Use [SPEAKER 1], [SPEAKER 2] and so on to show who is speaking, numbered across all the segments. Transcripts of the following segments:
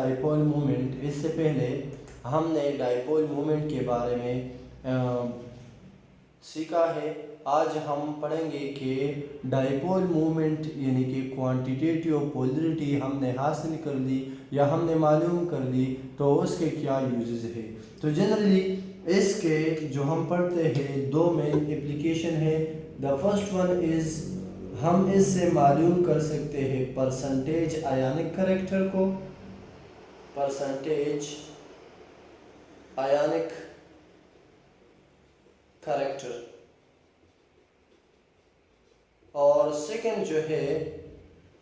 [SPEAKER 1] Dipole moment. इससे पहले हमने डाइपोल मोमेंट के बारे में सीखा है। आज हम पढ़ेंगे कि डाइपोल मोमेंट यानी कि क्वांटिटेटिव पोलरिटी हमने हासिल कर ली या हमने मालूम कर ली तो उसके क्या यूजेस है। तो जनरली इसके जो हम पढ़ते हैं दो मेन एप्लीकेशन है। द फर्स्ट वन इज़ हम इससे मालूम कर सकते हैं परसेंटेज आयनिक करैक्टर को, परसेंटेज आयनिक करैक्टर। और सेकंड जो है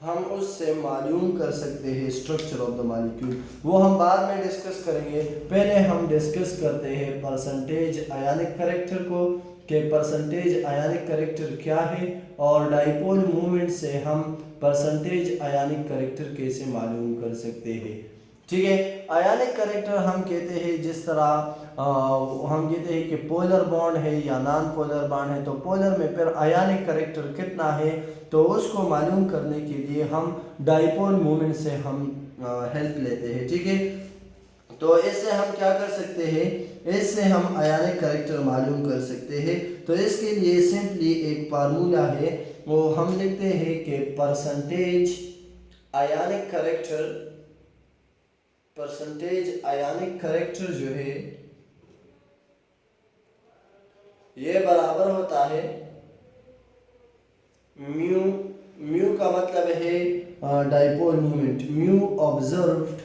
[SPEAKER 1] हम उससे मालूम कर सकते हैं स्ट्रक्चर ऑफ द मॉलिक्यूल, वो हम बाद में डिस्कस करेंगे। पहले हम डिस्कस करते हैं परसेंटेज आयनिक करैक्टर को कि परसेंटेज आयनिक करैक्टर क्या है और डाइपोल मूवमेंट से हम परसेंटेज आयनिक करैक्टर कैसे मालूम कर सकते हैं। ठीक है, आयनिक करैक्टर हम कहते हैं जिस तरह हम कहते हैं कि पोलर बॉन्ड है या नॉन पोलर बॉन्ड है, तो पोलर में फिर आयनिक करैक्टर कितना है तो उसको मालूम करने के लिए हम डाइपोल मोमेंट से हम हेल्प लेते हैं। ठीक है, तो इससे हम क्या कर सकते हैं, इससे हम आयनिक करैक्टर मालूम कर सकते हैं। तो इसके लिए सिंपली एक फार्मूला है, वो हम लिखते हैं कि परसेंटेज आयनिक करैक्टर, परसेंटेज आयनिक करैक्टर जो है ये बराबर होता है म्यू, म्यू का मतलब है dipole moment, mu observed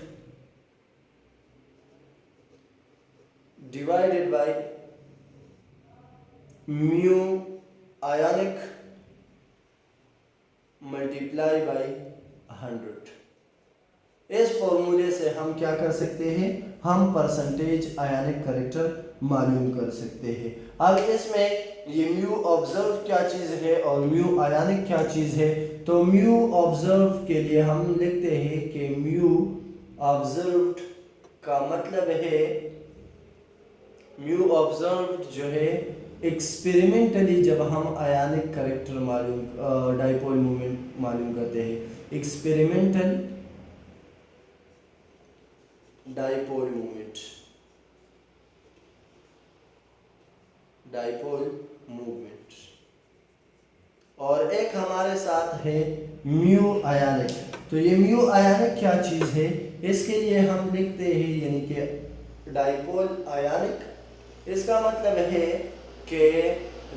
[SPEAKER 1] divided by mu ionic multiply by 100। इस फॉर्मूले से हम क्या कर सकते हैं, हम परसेंटेज आयनिक करैक्टर मालूम कर सकते हैं। अब इसमें ये म्यू ऑब्जर्व क्या चीज़ है और म्यू आयनिक क्या चीज़ है। तो म्यू ऑब्जर्व के लिए हम लिखते हैं कि म्यू ऑब्जर्व्ड का मतलब है, म्यू ऑब्जर्व्ड जो है एक्सपेरिमेंटली जब हम आयनिक करैक्टर मालूम डाइपोल मोमेंट मालूम करते हैं, experimental dipole moment, dipole movement. और एक हमारे साथ है म्यू आयनिक। तो ये म्यू आयनिक क्या चीज़ है, इसके लिए हम लिखते हैं यानी कि डाइपोल आयनिक। इसका मतलब है कि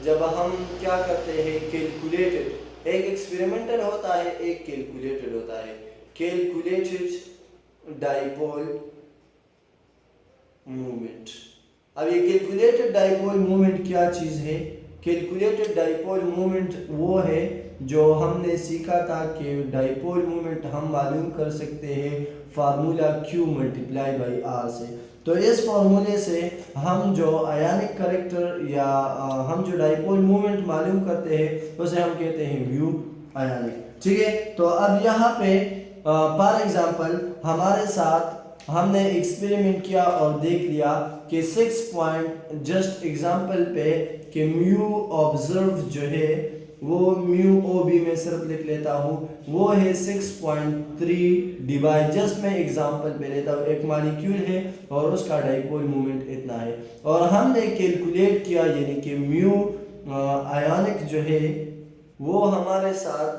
[SPEAKER 1] जब हम क्या करते हैं कैलकुलेटेड, एक एक्सपेरिमेंटल होता है एक कैलकुलेटेड होता है, कैलकुलेटेड डाइपोल मूवमेंट। अब ये कैलकुलेटेड डाइपोल मूवमेंट क्या चीज़ है, कैलकुलेटेड डाइपोल मूवमेंट वो है जो हमने सीखा था कि डाइपोल मूवमेंट हम मालूम कर सकते हैं formula Q multiply by R से। तो इस फार्मूले से हम जो आयनिक करैक्टर या हम जो डाइपोल मूवमेंट मालूम करते हैं उसे हम कहते हैं म्यू आयनिक। ठीक है, तो अब यहाँ पे फॉर एग्जांपल हमारे साथ हमने एक्सपेरिमेंट किया और देख लिया कि 6 पॉइंट जस्ट एग्जांपल पे कि म्यू ऑब्जर्व जो है वो म्यू ओ बी में सिर्फ लिख लेता हूँ, वो है 6.3 डिवाइड, जस्ट मैं एग्जांपल पे लेता हूँ, एक मॉलिक्यूल है और उसका डाइपोल मोमेंट इतना है और हमने कैलकुलेट किया यानी कि म्यू आयनिक जो है वो हमारे साथ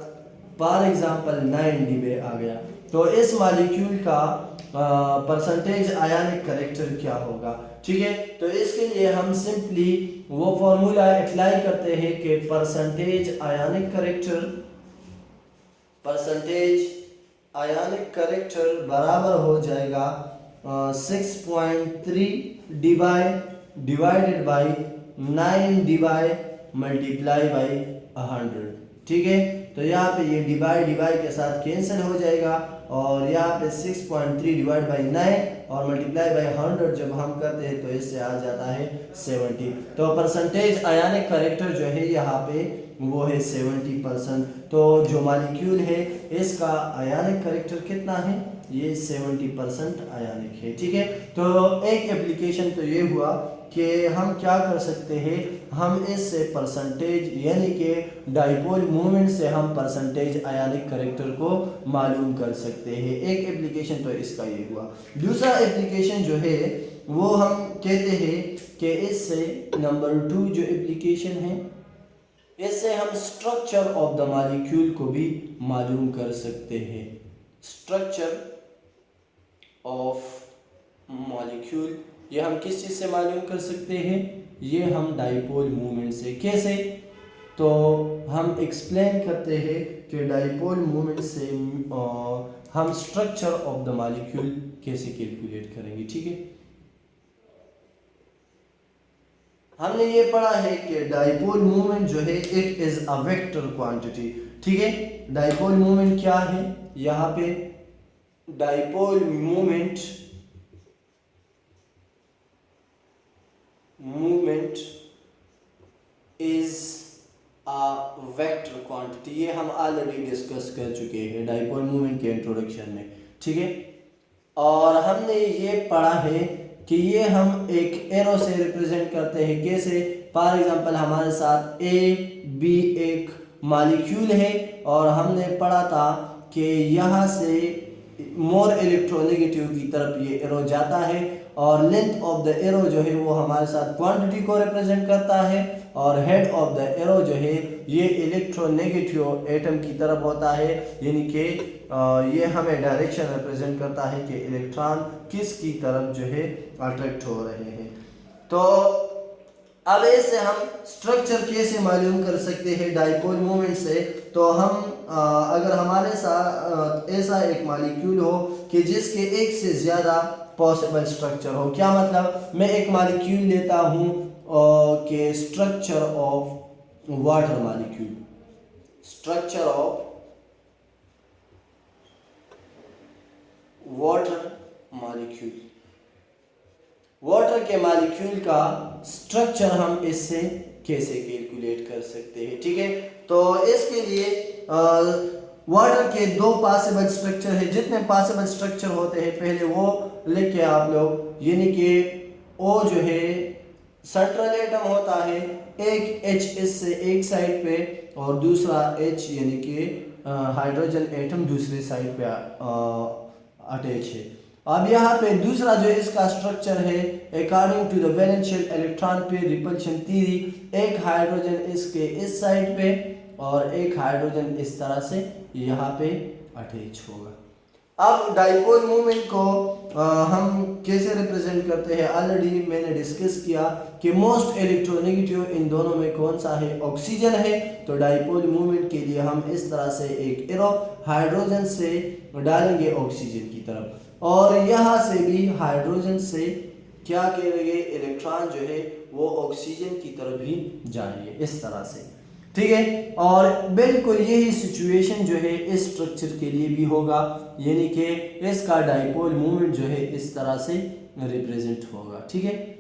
[SPEAKER 1] फॉर एग्जांपल 9 dB आ गया। तो इस मॉलिक्यूल का परसेंटेज आयनिक करैक्टर क्या होगा। ठीक है, तो इसके लिए हम सिंपली वो फॉर्मूला अप्लाई करते हैं कि परसेंटेज आयनिक करैक्टर, परसेंटेज आयनिक करैक्टर बराबर हो जाएगा 6.3 divided by 9 divide multiply by 100। ठीक है, तो यहाँ पे ये डिवाइड के साथ कैंसिल हो जाएगा और यहाँ पे 6.3 डिवाइड बाई 9 और मल्टीप्लाई बाई 100 जब हम करते हैं तो इससे आ जाता है 70। तो परसेंटेज आयनिक करैक्टर जो है यहाँ पे वो है 70%। तो जो मॉलिक्यूल है इसका आयनिक करैक्टर कितना है, ये 70% आयनिक है। ठीक है, तो एक एप्लीकेशन तो ये हुआ कि हम क्या कर सकते हैं, हम इससे परसेंटेज यानी कि डाइपोल मोमेंट से हम परसेंटेज आयनिक करैक्टर को मालूम कर सकते हैं। एक एप्लीकेशन तो इसका ये हुआ। दूसरा एप्लीकेशन जो है वो हम कहते हैं कि इससे नंबर 2 जो एप्लीकेशन है, इससे हम स्ट्रक्चर ऑफ द मॉलिक्यूल को भी मालूम कर सकते हैं। स्ट्रक्चर ऑफ मॉलिक्यूल ये हम किस चीज़ से मालूम कर सकते हैं, ये हम डाइपोल मूवमेंट से। कैसे, तो हम एक्सप्लेन करते हैं कि डाइपोल मूवमेंट से हम स्ट्रक्चर ऑफ द मॉलिक्यूल कैसे कैलकुलेट करेंगे। ठीक है, हमने ये पढ़ा है कि डाइपोल मूवमेंट जो है it is a vector quantity. ठीक है, डाइपोल मूवमेंट क्या है, यहाँ पे dipole movement is a vector quantity. ये हम ऑलरेडी डिस्कस कर चुके हैं डाइपोल मूवमेंट के इंट्रोडक्शन में। ठीक है, और हमने ये पढ़ा है कि ये हम एक एरो से रिप्रेजेंट करते हैं। कैसे, फॉर एग्जांपल हमारे साथ ए बी एक मॉलिक्यूल है और हमने पढ़ा था कि यहाँ से मोर इलेक्ट्रोनेगेटिव की तरफ ये एरो जाता है और लेंथ ऑफ द एरो जो है वो हमारे साथ क्वांटिटी को रिप्रेजेंट करता है और हेड ऑफ द एरो जो है ये इलेक्ट्रोनेगेटिव एटम की तरफ होता है, यानी कि ये हमें डायरेक्शन रिप्रेजेंट करता है कि इलेक्ट्रॉन किस की तरफ जो है अट्रैक्ट हो रहे हैं। तो अब इससे हम स्ट्रक्चर कैसे मालूम कर सकते हैं डाइपोल मूवमेंट से, तो हम अगर हमारे साथ ऐसा एक मॉलिक्यूल हो कि जिसके एक से ज़्यादा पॉसिबल स्ट्रक्चर हो। क्या मतलब, मैं एक मॉलिक्यूल लेता हूँ कि structure of water molecule, structure of water molecule, water के मॉलिक्यूल का स्ट्रक्चर हम इससे कैसे कैलकुलेट कर सकते हैं। ठीक है, तो इसके लिए वाटर के 2 पॉसिबल स्ट्रक्चर है। जितने पॉसिबल स्ट्रक्चर होते हैं पहले वो लिख के आप लोग, यानी कि ओ जो है सेंट्रल एटम होता है, एक H इससे एक साइड पे और दूसरा H यानी कि हाइड्रोजन एटम दूसरे साइड पे अटैच है। अब यहाँ पे दूसरा जो इसका स्ट्रक्चर है, according to the valence shell electron pair repulsion theory, एक हाइड्रोजन इसके इस साइड पे और एक हाइड्रोजन इस तरह से यहाँ पे अटैच होगा। अब डाइपोल मूवमेंट को हम कैसे रिप्रेजेंट करते हैं, ऑलरेडी मैंने डिस्कस किया कि मोस्ट इलेक्ट्रोनेगेटिव इन दोनों में कौन सा है, ऑक्सीजन है। तो डाइपोल मूवमेंट के लिए हम इस तरह से एक एरो हाइड्रोजन से डालेंगे ऑक्सीजन की तरफ और यहाँ से भी हाइड्रोजन से क्या करेंगे, इलेक्ट्रॉन जो है वो ऑक्सीजन की तरफ ही जाएंगे इस तरह से। ठीक है, और बिल्कुल यही सिचुएशन जो है इस स्ट्रक्चर के लिए भी होगा, यानी कि इसका डाइपोल मूवमेंट जो है इस तरह से रिप्रेजेंट होगा। ठीक है,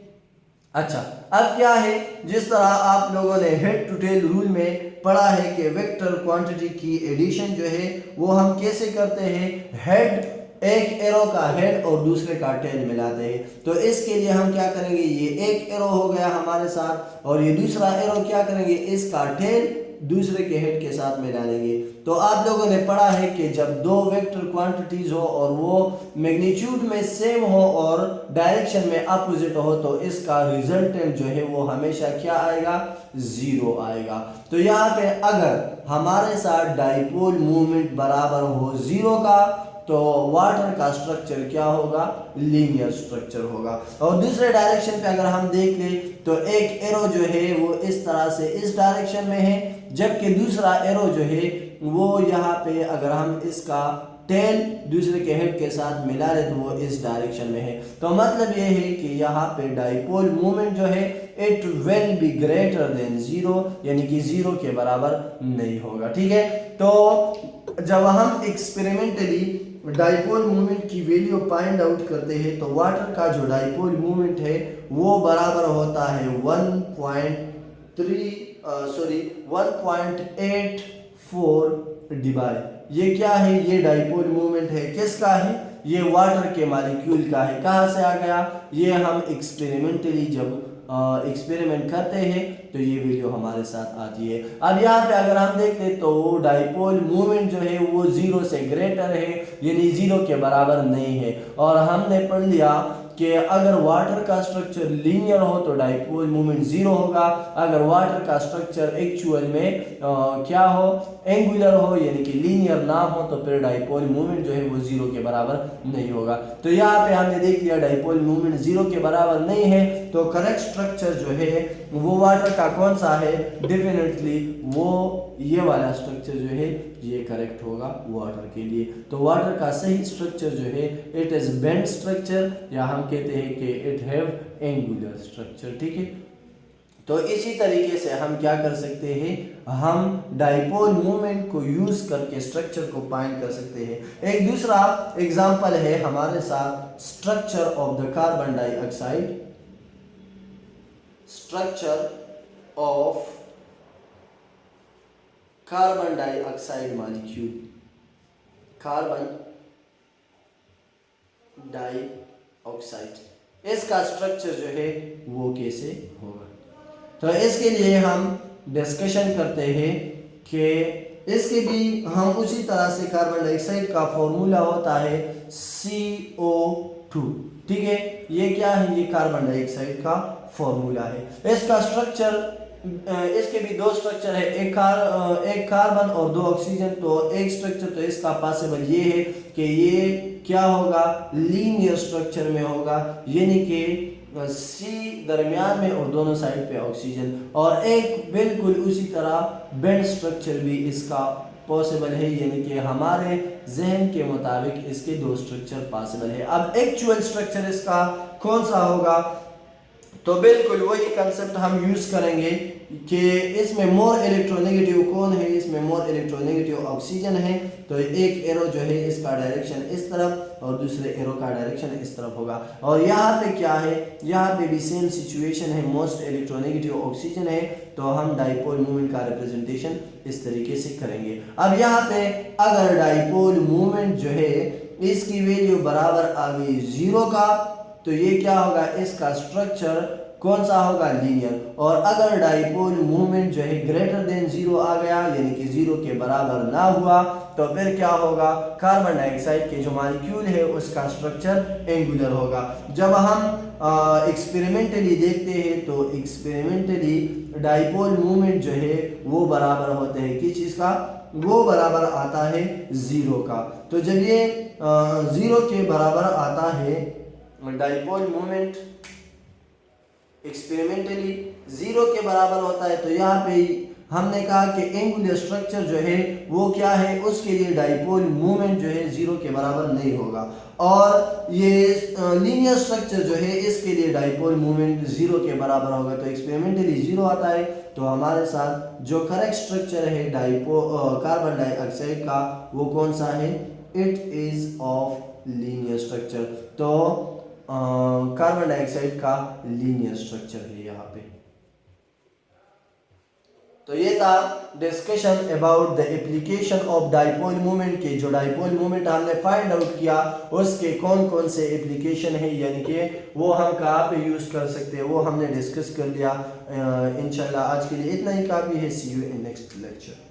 [SPEAKER 1] अच्छा अब क्या है, जिस तरह आप लोगों ने हेड टू टेल रूल में पढ़ा है कि वेक्टर क्वांटिटी की एडिशन जो है वो हम कैसे करते हैं, हेड एक एरो का हेड और दूसरे का टेल मिलाते हैं। तो इसके लिए हम क्या करेंगे, ये एक एरो हो गया हमारे साथ और ये दूसरा एरो क्या करेंगे, इसका टेल दूसरे के हेड के साथ मिला लेंगे। तो आप लोगों ने पढ़ा है कि जब 2 वेक्टर क्वांटिटीज हो और वो मैग्नीट्यूड में सेम हो और डायरेक्शन में अपोजिट हो तो इसका रिजल्टेंट जो है वो हमेशा क्या आएगा, 0 आएगा। तो यहाँ पे अगर हमारे साथ डाइपोल मूवमेंट बराबर हो 0 का तो वाटर का स्ट्रक्चर क्या होगा, लीनियर स्ट्रक्चर होगा। और दूसरे डायरेक्शन पे अगर हम देख लें तो एक एरो जो है वो इस तरह से इस डायरेक्शन में है, जबकि दूसरा एरो जो है वो यहाँ पे अगर हम इसका टेल दूसरे के हेड के साथ मिला ले तो वो इस डायरेक्शन में है। तो मतलब ये है कि यहाँ पे डाइपोल मूवमेंट जो है it will be greater than 0, यानी कि 0 के बराबर नहीं होगा। ठीक है, तो जब हम एक्सपेरिमेंटली डाइपोल मूवमेंट की वैल्यू फाइंड आउट करते हैं तो वाटर का जो डाइपोल मूवमेंट है वो बराबर होता है 1.84 डिवाइड, ये क्या है, ये डाइपोल मूवमेंट है, किसका है, ये वाटर के मॉलिक्यूल का है। कहाँ से आ गया, ये हम एक्सपेरिमेंटली जब एक्सपेरिमेंट करते हैं तो ये वैल्यू हमारे साथ आती है। अब यहाँ पे अगर हम देखते तो डाइपोल मोमेंट जो है वो 0 से ग्रेटर है, यानी 0 के बराबर नहीं है। और हमने पढ़ लिया कि अगर वाटर का स्ट्रक्चर लीनियर हो तो डाइपोल मोमेंट 0 होगा, अगर वाटर का स्ट्रक्चर एक्चुअल में क्या हो, एंगुलर हो यानी कि लीनियर ना हो तो फिर डाइपोल मोमेंट जो है वो 0 के बराबर नहीं होगा। तो यहाँ पे हमने देख लिया डाइपोल मोमेंट 0 के बराबर नहीं है, तो करेक्ट स्ट्रक्चर जो है वो वाटर का कौन सा है, डेफिनेटली वो ये वाला स्ट्रक्चर जो है ये करेक्ट होगा वाटर के लिए। तो वाटर का सही स्ट्रक्चर जो है इट इज बेंड स्ट्रक्चर, या हम कहते हैं कि इट हैव एंगुलर स्ट्रक्चर। ठीक है, तो इसी तरीके से हम क्या कर सकते हैं, हम डाइपोल मोमेंट को यूज करके स्ट्रक्चर को फाइंड कर सकते हैं। एक दूसरा एग्जांपल है हमारे साथ structure of the carbon dioxide, structure of carbon dioxide molecule, carbon dioxide, इसका स्ट्रक्चर जो है वो कैसे होगा। तो इसके लिए हम डिस्कशन करते हैं कि इसके भी हम उसी तरह से कार्बन डाइऑक्साइड का फॉर्मूला होता है CO2। ठीक है, ये क्या है, ये कार्बन डाइऑक्साइड का फॉर्मूला है। इसका स्ट्रक्चर, इसके भी दो स्ट्रक्चर है, एक कार्बन और 2 ऑक्सीजन। तो एक स्ट्रक्चर तो इसका पॉसिबल ये है कि ये क्या होगा, लीनियर स्ट्रक्चर में होगा, यानी कि C दरमियान में और दोनों साइड पे ऑक्सीजन, और एक बिल्कुल उसी तरह बेंड स्ट्रक्चर भी इसका पॉसिबल है, यानी कि हमारे जहन के मुताबिक इसके 2 स्ट्रक्चर पॉसिबल है। अब एक्चुअल स्ट्रक्चर इसका कौन सा होगा, तो बिल्कुल वही कंसेप्ट हम यूज करेंगे कि इसमें मोर इलेक्ट्रोनेगेटिव कौन है, इसमें मोर इलेक्ट्रोनेगेटिव ऑक्सीजन है। तो एक एरो जो है इसका डायरेक्शन इस तरफ और दूसरे एरो का डायरेक्शन इस तरफ होगा। और यहाँ पे क्या है, यहाँ पे भी सेम सिचुएशन है, मोस्ट इलेक्ट्रोनेगेटिव ऑक्सीजन है। तो हम डाइपोल मोमेंट का रिप्रेजेंटेशन इस तरीके से करेंगे। अब यहाँ पे अगर डाइपोल मोमेंट जो है इसकी वैल्यू बराबर आ गई 0 का, तो ये क्या होगा, इसका स्ट्रक्चर कौन सा होगा, लीनियर। और अगर डाइपोल मोमेंट जो है ग्रेटर देन 0 आ गया, यानी कि 0 के बराबर ना हुआ, तो फिर क्या होगा, कार्बन डाइऑक्साइड के जो मॉलिक्यूल है उसका स्ट्रक्चर एंगुलर होगा। जब हम एक्सपेरिमेंटली देखते हैं तो एक्सपेरिमेंटली डाइपोल मोमेंट जो है वो बराबर होते हैं किस चीज़ का, वो बराबर आता है 0 का। तो जब ये 0 के बराबर आता है डाइपोल मोमेंट एक्सपेरिमेंटली 0 के बराबर होता है, तो यहाँ पे हमने कहा कि एंगुलर स्ट्रक्चर जो है वो क्या है, उसके लिए डाइपोल मोमेंट जो है 0 के बराबर नहीं होगा। और ये लीनियर स्ट्रक्चर जो है इसके लिए डाइपोल मोमेंट 0 के बराबर होगा। तो एक्सपेरिमेंटली 0 आता है, तो हमारे साथ जो करेक्ट स्ट्रक्चर है कार्बन डाइऑक्साइड का वो कौन सा है, it is of linear structure. तो कार्बन डाइऑक्साइड का लीनियर स्ट्रक्चर है यहाँ पे। तो ये था discussion about the application of dipole moment के। जो डाइपोल मोमेंट हमने फाइंड आउट किया उसके कौन कौन से एप्लीकेशन है, यानी कि वो हम कहाँ पे यूज कर सकते हैं, वो हमने डिस्कस कर लिया। इंशाल्लाह आज के लिए इतना ही काफ़ी है। सी यू इन नेक्स्ट लेक्चर।